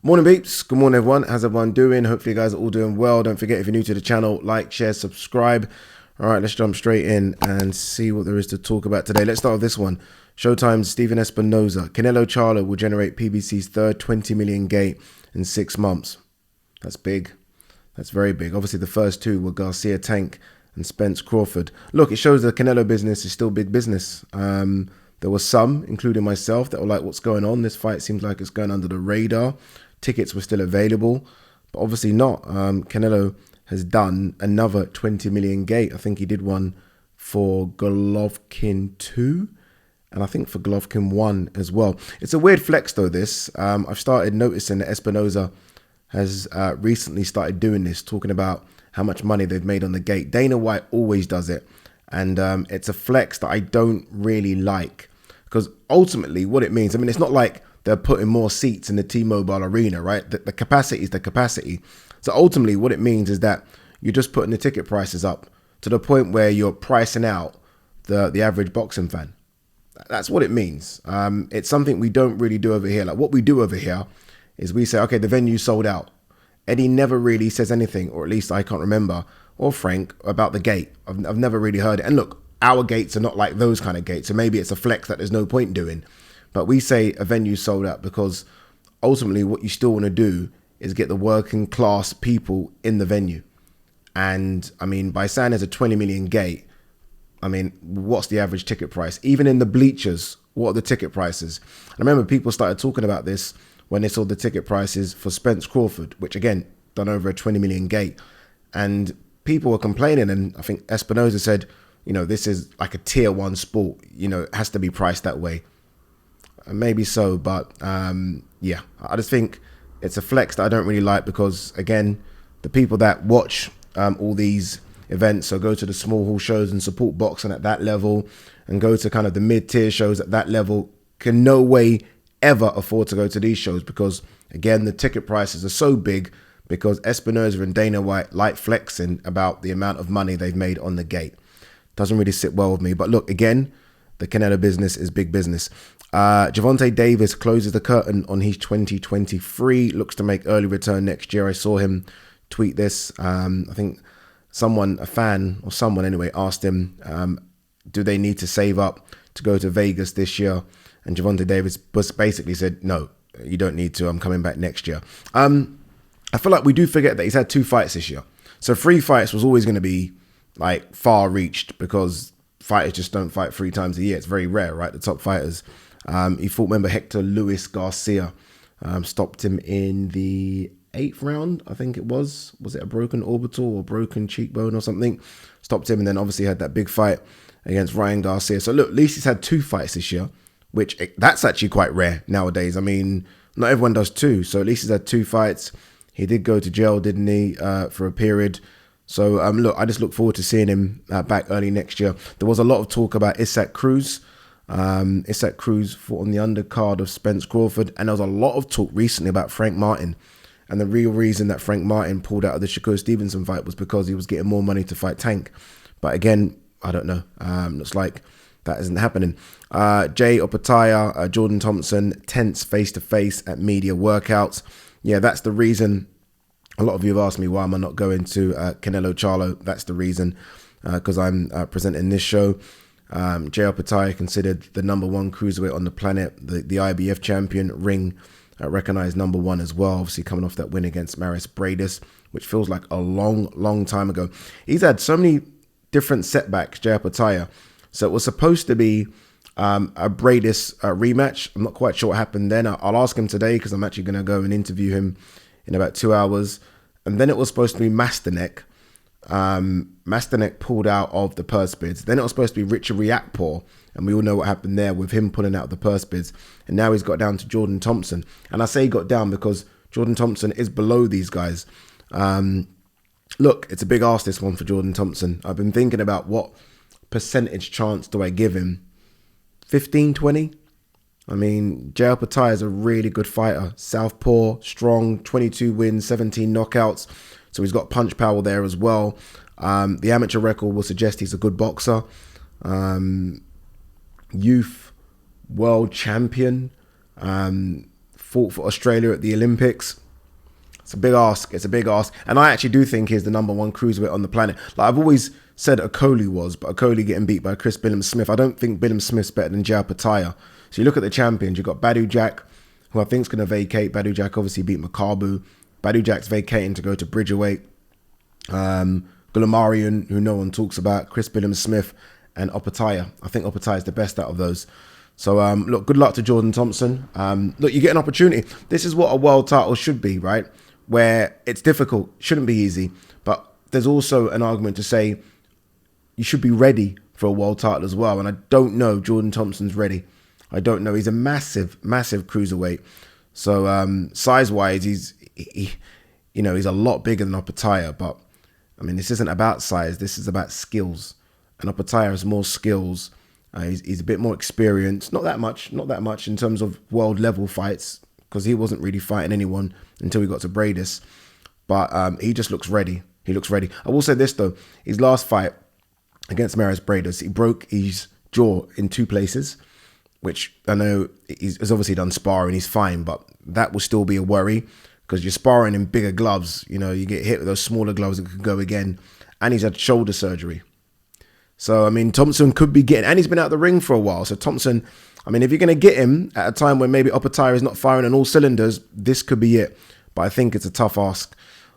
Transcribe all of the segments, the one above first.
Morning peeps, good morning everyone, how's everyone doing? Hopefully you guys are all doing well. Don't forget, if you're new to the channel, like, share, subscribe. Alright, let's jump straight in and see what there is to talk about today. Let's start with this one. Showtime's Stephen Espinoza. CANELO-CHARLO will generate PBC's third 20 million gate in 6 months. That's big. That's very big. Obviously the first two were Garcia Tank and Spence Crawford. Look, it shows the Canelo business is still big business. There were some, including myself, that were like, what's going on? This fight seems like it's going under the radar. Tickets were still available, but obviously not. Canelo has done another 20 million gate. I think he did one for Golovkin 2, and I think for Golovkin 1 as well. It's a weird flex though, this. I've started noticing that Espinoza has recently started doing this, talking about how much money they've made on the gate. Dana White always does it, and it's a flex that I don't really like, because ultimately what it means, I mean, it's not like they're putting more seats in the T-Mobile Arena, right? The capacity is the capacity. So ultimately what it means is that you're just putting the ticket prices up to the point where you're pricing out the average boxing fan. That's what it means. It's something we don't really do over here. Like, what we do over here is we say, okay, the venue's sold out. Eddie never really says anything, or at least I can't remember, or Frank, about the gate. I've never really heard it. And look, our gates are not like those kind of gates. So maybe it's a flex that there's no point doing. But we say a venue sold out because ultimately what you still want to do is get the working class people in the venue. And I mean, by saying there's a 20 million gate, I mean, what's the average ticket price? Even in the bleachers, what are the ticket prices? I remember people started talking about this when they saw the ticket prices for Spence Crawford, which again, done over a 20 million gate. And people were complaining, and I think Espinoza said, you know, this is like a tier 1 sport, you know, it has to be priced that way. Maybe so, but yeah, I just think it's a flex that I don't really like, because again, the people that watch all these events, so go to the small hall shows and support boxing at that level, and go to kind of the mid-tier shows at that level, can no way ever afford to go to these shows, because again, the ticket prices are so big, because Espinoza and Dana White like flexing about the amount of money they've made on the gate. Doesn't really sit well with me. But look, again, the Canelo business is big business. Javonte Davis closes the curtain on his 2023, looks to make early return next year. I saw him tweet this. I think someone, a fan or someone anyway, asked him, do they need to save up to go to Vegas this year? And Javonte Davis basically said, no, you don't need to. I'm coming back next year. I feel like we do forget that he's had 2 fights this year. So 3 fights was always going to be like far reached, because fighters just don't fight 3 times a year. It's very rare, right? The top fighters. He fought, remember, Hector Luis Garcia, stopped him in the 8th round, I think it was. Was it a broken orbital or broken cheekbone or something? Stopped him, and then obviously had that big fight against Ryan Garcia. So look, at least he's had 2 fights this year, which that's actually quite rare nowadays. I mean, not everyone does 2, so at least he's had 2 fights. He did go to jail, didn't he, for a period. So look, I just look forward to seeing him back early next year. There was a lot of talk about Isaac Cruz. Isaac Cruz fought on the undercard of Spence Crawford, and there was a lot of talk recently about Frank Martin. And the real reason that Frank Martin pulled out of the Shakur Stevenson fight was because he was getting more money to fight Tank. But again, I don't know. Looks like that isn't happening. Jay Opetaia, Jordan Thompson, tense face-to-face at media workouts. Yeah, that's the reason. A lot of you have asked me, why am I not going to CANELO-CHARLO? That's the reason, because I'm presenting this show. Jay Opetaia, considered the #1 cruiserweight on the planet, the IBF champion, ring recognized #1 as well, obviously coming off that win against Maris Bradis, which feels like a long time ago. He's had so many different setbacks, Jay Opetaia. So it was supposed to be a Bradis rematch. I'm not quite sure what happened then. I'll ask him today, because I'm actually going to go and interview him in about 2 hours. And then it was supposed to be Masterneck. Masterneck pulled out of the purse bids. Then it was supposed to be Richard Riakporhe, and we all know what happened there with him pulling out of the purse bids. And now he's got down to Jordan Thompson. And I say he got down because Jordan Thompson is below these guys. Look, it's a big ask, this one, for Jordan Thompson. I've been thinking about what percentage chance do I give him. 15, 20? I mean, Jay Opetaia is a really good fighter. Southpaw, strong, 22 wins, 17 knockouts. So he's got punch power there as well. The amateur record will suggest he's a good boxer. Youth world champion. fought for Australia at the Olympics. It's a big ask. It's a big ask. And I actually do think he's the #1 cruiserweight on the planet. Like I've always said Okoli was, but Okoli getting beat by Chris Billam-Smith. I don't think Billam-Smith's better than Opetaia. So you look at the champions, you've got Badou Jack, who I think is going to vacate. Badou Jack obviously beat Makabu. Badou Jack's vacating to go to Bridgerweight. Gulamarian, who no one talks about, Chris Billam-Smith, and Opetaia. I think Opetaia is the best out of those. So, look, good luck to Jordan Thompson. Look, you get an opportunity. This is what a world title should be, right? Where it's difficult, shouldn't be easy. But there's also an argument to say you should be ready for a world title as well. And I don't know Jordan Thompson's ready. I don't know. He's a massive, massive cruiserweight. So, size-wise, he's a lot bigger than Opetaia. But, I mean, this isn't about size. This is about skills. And Opetaia has more skills. He's a bit more experienced. Not that much in terms of world level fights, because he wasn't really fighting anyone until he got to Bradis. But he just looks ready. He looks ready. I will say this, though. His last fight against Maris Bradis, he broke his jaw in 2 places, which I know he's obviously done sparring. He's fine, but that will still be a worry because you're sparring in bigger gloves. You know, you get hit with those smaller gloves that could go again. And he's had shoulder surgery. So, I mean, Thompson could be getting, and he's been out of the ring for a while. So Thompson, I mean, if you're going to get him at a time when maybe Opetaia is not firing on all cylinders, this could be it. But I think it's a tough ask.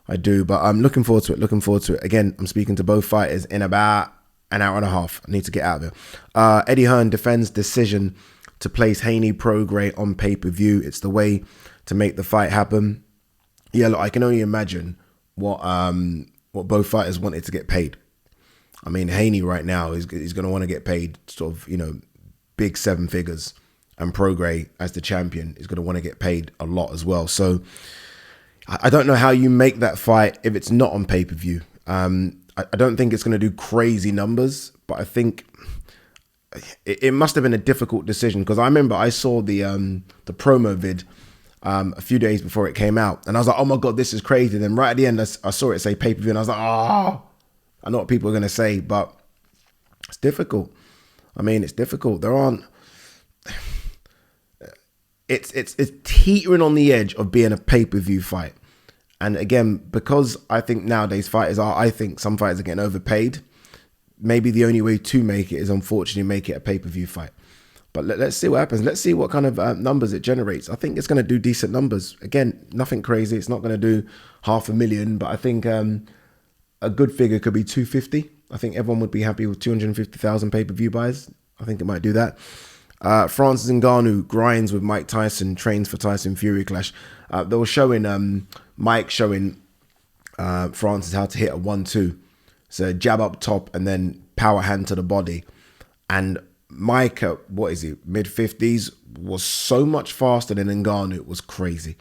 I do. But I'm looking forward to it. Again, I'm speaking to both fighters in about an hour and a half. I need to get out of here. Eddie Hearn defends decision to place Haney Prograis on pay-per-view. It's the way to make the fight happen. Yeah, look, I can only imagine what both fighters wanted to get paid. I mean, Haney right now is going to want to get paid sort of, big 7 figures. And Prograis, as the champion, is going to want to get paid a lot as well. So I don't know how you make that fight if it's not on pay-per-view. I don't think it's going to do crazy numbers, but I think it must have been a difficult decision because I remember I saw the promo vid a few days before it came out. And I was like, oh my God, this is crazy. Then right at the end, I saw it say pay-per-view and I was like, oh, I know what people are going to say, but it's difficult. I mean, it's difficult. It's teetering on the edge of being a pay-per-view fight. And again, because I think nowadays I think some fighters are getting overpaid. Maybe the only way to make it is unfortunately make it a pay-per-view fight. But let's see what happens. Let's see what kind of numbers it generates. I think it's going to do decent numbers. Again, nothing crazy. It's not going to do 500,000, but I think a good figure could be 250. I think everyone would be happy with 250,000 pay-per-view buys. I think it might do that. Francis Ngannou grinds with Mike Tyson, trains for Tyson Fury clash. They were showing Mike showing Francis how to hit a 1-2. So jab up top and then power hand to the body. And Mike at, mid-50s, was so much faster than Ngannou. It was crazy.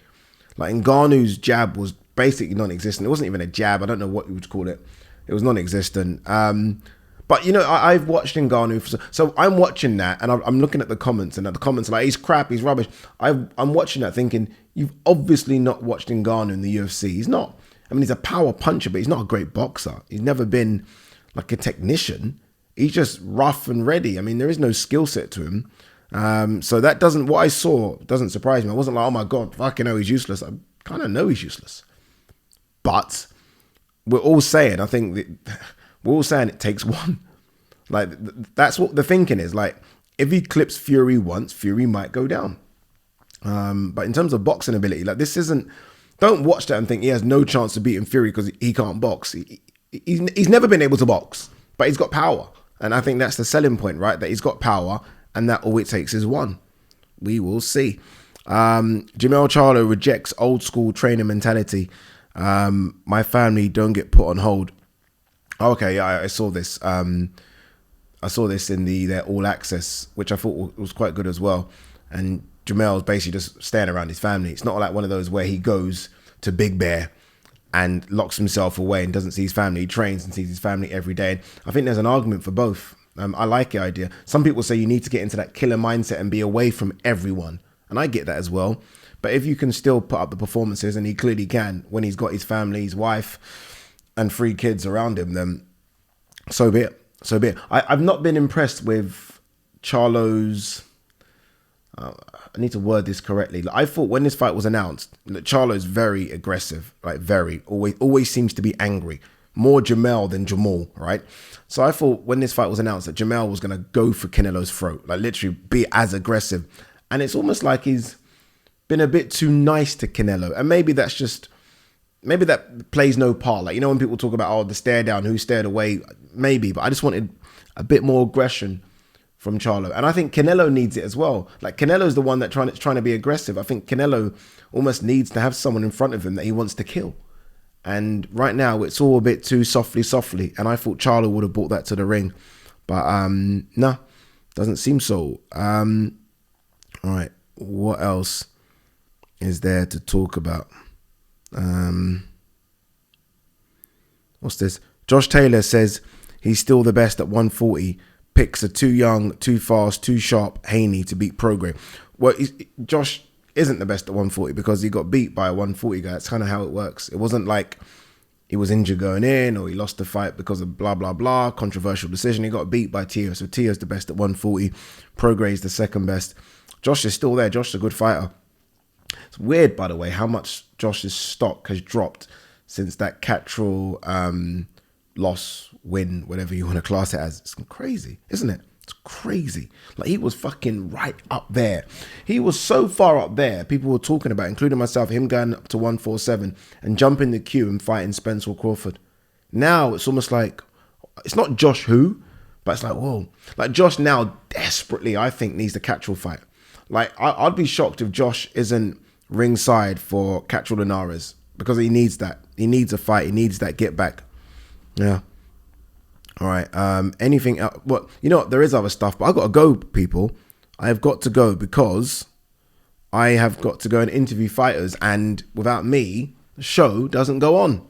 Like Ngannou's jab was basically non-existent. It wasn't even a jab. I don't know what you would call it. It was non-existent. But, I've watched Ngannou. So I'm watching that and I'm looking at the comments and the comments are like, he's crap, he's rubbish. I'm watching that thinking, you've obviously not watched Ngannou in the UFC. He's not. I mean, he's a power puncher, but he's not a great boxer. He's never been like a technician. He's just rough and ready. I mean, there is no skill set to him. So what I saw doesn't surprise me. I wasn't like, oh my God, fucking hell, he's useless. I kind of know he's useless. But we're all saying it takes one. Like, that's what the thinking is. Like, if he clips Fury once, Fury might go down. But in terms of boxing ability, like don't watch that and think he has no chance of beating Fury because he can't box. He's never been able to box, but he's got power. And I think that's the selling point, right? That he's got power and that all it takes is one. We will see. Jermell Charlo rejects old school training mentality. My family don't get put on hold. Okay, yeah, I saw this. I saw this in their All Access, which I thought was quite good as well. And Jermell's basically just staying around his family. It's not like one of those where he goes to Big Bear and locks himself away and doesn't see his family. He trains and sees his family every day. And I think there's an argument for both. I like the idea. Some people say you need to get into that killer mindset and be away from everyone. And I get that as well. But if you can still put up the performances, and he clearly can, when he's got his family, his wife, and 3 kids around him, then so be it. So be it. I've not been impressed with Charlo's I need to word this correctly. Like, I thought when this fight was announced, Charlo is very aggressive, like very, always seems to be angry. More Jermell than Jamal, right? So I thought when this fight was announced that Jermell was going to go for Canelo's throat, like literally be as aggressive. And it's almost like he's been a bit too nice to Canelo. And maybe that's just, maybe that plays no part. Like, you know, when people talk about, oh, the stare down, who stared away, maybe. But I just wanted a bit more aggression from Charlo. And I think Canelo needs it as well. Like, Canelo's the one that trying to be aggressive. I think Canelo almost needs to have someone in front of him that he wants to kill. And right now, it's all a bit too softly. And I thought Charlo would have brought that to the ring. But no, doesn't seem so. All right, what else is there to talk about? What's this? Josh Taylor says he's still the best at 140. Picks are too young, too fast, too sharp. Haney to beat Prograis. Well, Josh isn't the best at 140 because he got beat by a 140 guy. That's kind of how it works. It wasn't like he was injured going in or he lost the fight because of blah, blah, blah. Controversial decision. He got beat by Tio. So Tio's the best at 140. Prograis is the second best. Josh is still there. Josh is a good fighter. It's weird, by the way, how much Josh's stock has dropped since that Cattrall loss, win, whatever you want to class it as. It's crazy, isn't it? It's crazy. Like, he was fucking right up there. He was so far up there. People were talking about, including myself, him going up to 147 and jumping the queue and fighting Spencer Crawford. Now it's almost like, it's not Josh who, but it's like, whoa. Like, Josh now desperately, I think, needs the Cattrall fight. Like, I'd be shocked if Josh isn't ringside for Cattrall Linares because he needs that. He needs a fight. He needs that get back. Yeah. All right. Anything else? Well, you know what? There is other stuff, but I've got to go, people. I have got to go because I have got to go and interview fighters, and without me, the show doesn't go on.